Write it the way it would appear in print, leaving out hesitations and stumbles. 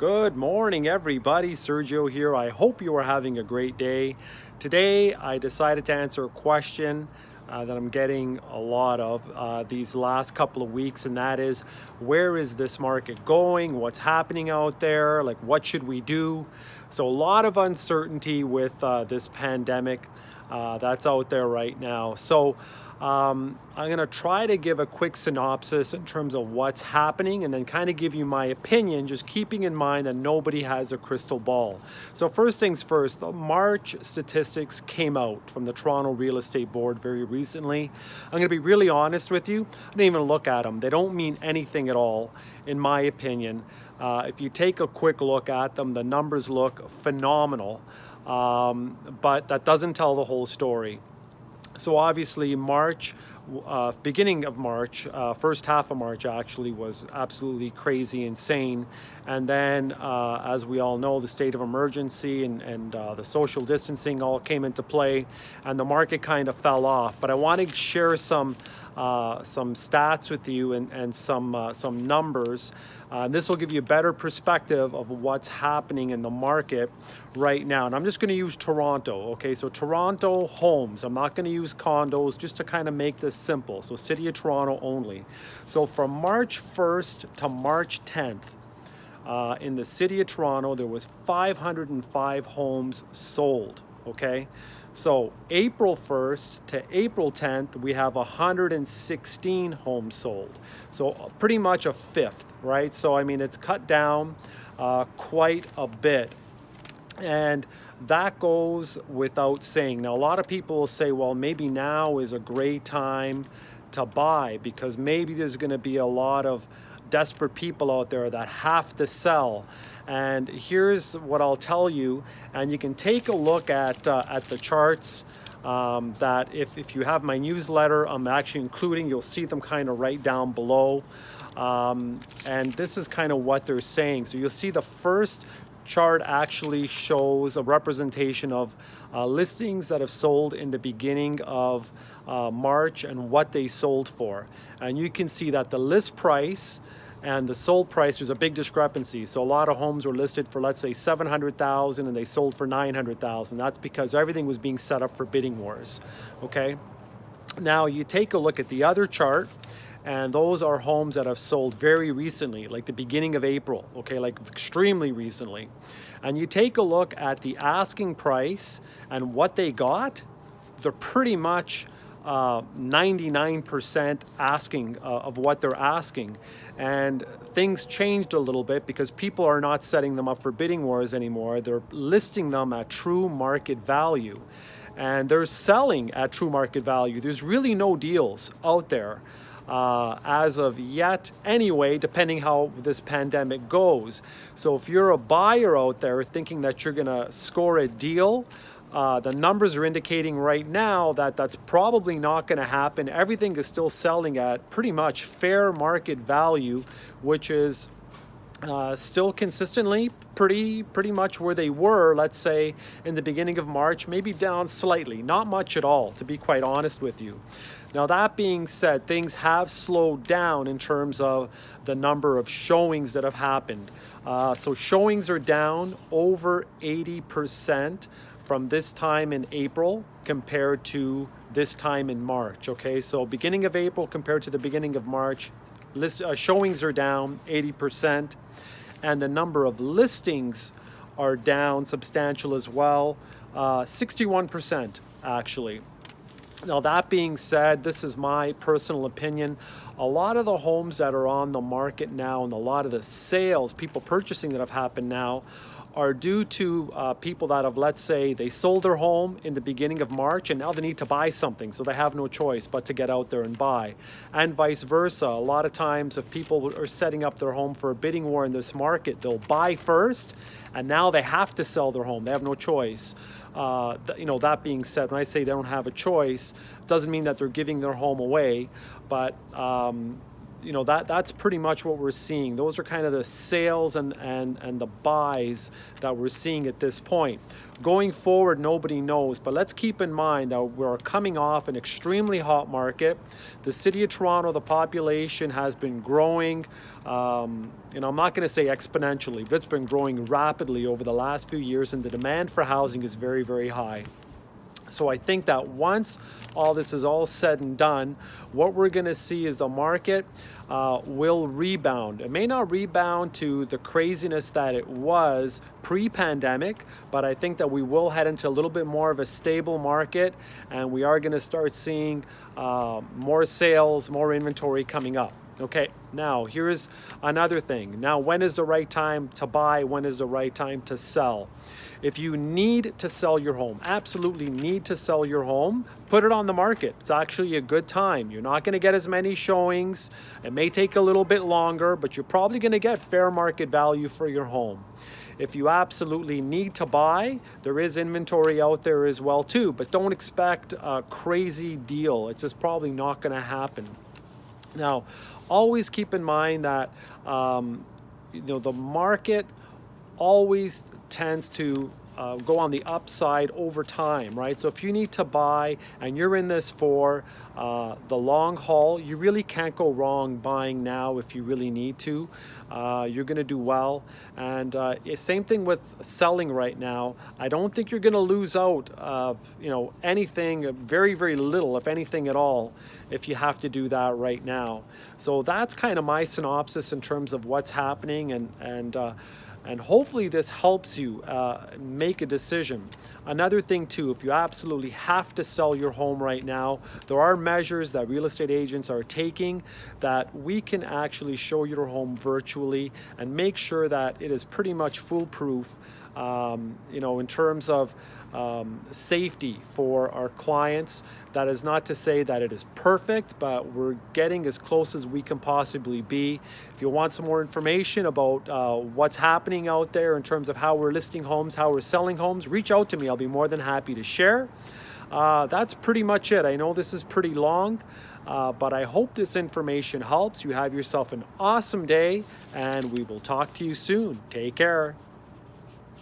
Good morning, everybody. Sergio here. I hope you are having a great day. Today, I decided to answer a question that I'm getting a lot of these last couple of weeks, and that is, where is this market going? What's happening out there? Like, what should we do? So, a lot of uncertainty with this pandemic that's out there right now. So, I'm going to try to give a quick synopsis in terms of what's happening and then kind of give you my opinion, just keeping in mind that nobody has a crystal ball. So first things first, the March statistics came out from the Toronto Real Estate Board very recently. I'm going to be really honest with you. I didn't even look at them. They don't mean anything at all, in my opinion. If you take a quick look at them, the numbers look phenomenal, but that doesn't tell the whole story. So obviously March, beginning of March, first half of March actually was absolutely crazy, insane. And then as we all know, the state of emergency and the social distancing all came into play and the market kind of fell off. But I want to share some stats with you and some numbers. This will give you a better perspective of what's happening in the market right now. And I'm just going to use Toronto, okay? So Toronto homes. I'm not going to use condos, just to kind of make this simple. So City of Toronto only. So from March 1st to March 10th, in the City of Toronto, there was 505 homes sold, okay? So April 1st to April 10th, we have 116 homes sold. So pretty much a fifth, right? So I mean, it's cut down quite a bit. And that goes without saying. Now, a lot of people will say, well, maybe now is a great time to buy because maybe there's going to be a lot of desperate people out there that have to sell. And here's what I'll tell you, and you can take a look at the charts that if you have my newsletter, I'm actually including, you'll see them kind of right down below. And this is kind of what they're saying. So you'll see the first chart actually shows a representation of listings that have sold in the beginning of March and what they sold for. And you can see that the list price and the sold price, there's a big discrepancy. So a lot of homes were listed for, let's say, $700,000 and they sold for $900,000. That's because everything was being set up for bidding wars, okay? Now you take a look at the other chart, and those are homes that have sold very recently, like the beginning of April, okay, like extremely recently. And you take a look at the asking price and what they got, they're pretty much 99% asking of what they're asking. And things changed a little bit because people are not setting them up for bidding wars anymore. They're listing them at true market value. And they're selling at true market value. There's really no deals out there as of yet anyway, depending how this pandemic goes. So if you're a buyer out there thinking that you're gonna score a deal, the numbers are indicating right now that that's probably not going to happen. Everything is still selling at pretty much fair market value, which is still consistently pretty much where they were, let's say, in the beginning of March, maybe down slightly, not much at all, to be quite honest with you. Now, that being said, things have slowed down in terms of the number of showings that have happened. So showings are down over 80% from this time in April compared to this time in March, okay? So beginning of April compared to the beginning of March, showings are down 80%, and the number of listings are down substantial as well, 61% actually. Now, that being said, this is my personal opinion. A lot of the homes that are on the market now and a lot of the sales, people purchasing that have happened now, are due to people that have, let's say, they sold their home in the beginning of March and now they need to buy something, so they have no choice but to get out there and buy. And vice versa. A lot of times if people are setting up their home for a bidding war in this market, they'll buy first and now they have to sell their home. They have no choice. That being said, when I say they don't have a choice, it doesn't mean that they're giving their home away, but you know, that's pretty much what we're seeing. Those are kind of the sales and the buys that we're seeing at this point. Going forward, nobody knows, but let's keep in mind that we're coming off an extremely hot market. The city of Toronto, the population has been growing, you know, I'm not going to say exponentially, but it's been growing rapidly over the last few years, and the demand for housing is very, very high. So I think that once all this is all said and done, what we're going to see is the market will rebound. It may not rebound to the craziness that it was pre-pandemic, but I think that we will head into a little bit more of a stable market, and we are going to start seeing more sales, more inventory coming up. Okay, now here's another thing. Now, when is the right time to buy? When is the right time to sell? If you need to sell your home, absolutely need to sell your home, put it on the market. It's actually a good time. You're not going to get as many showings. It may take a little bit longer, but you're probably going to get fair market value for your home. If you absolutely need to buy, there is inventory out there as well too, but don't expect a crazy deal. It's just probably not going to happen. Now, always keep in mind that you know, the market always tends to go on the upside over time, right? So if you need to buy and you're in this for the long haul, you really can't go wrong buying now if you really need to. You're going to do well. And same thing with selling right now. I don't think you're going to lose out, you know, anything, very, very little, if anything at all, if you have to do that right now. So that's kind of my synopsis in terms of what's happening, and hopefully this helps you make a decision. Another thing too, if you absolutely have to sell your home right now, there are measures that real estate agents are taking that we can actually show your home virtually and make sure that it is pretty much foolproof, you know, in terms of safety for our clients. That is not to say that it is perfect, but we're getting as close as we can possibly be. If you want some more information about what's happening out there in terms of how we're listing homes, how we're selling homes, reach out to me. I'll be more than happy to share. That's pretty much it. I know this is pretty long, but I hope this information helps. You have yourself an awesome day, and we will talk to you soon. Take care.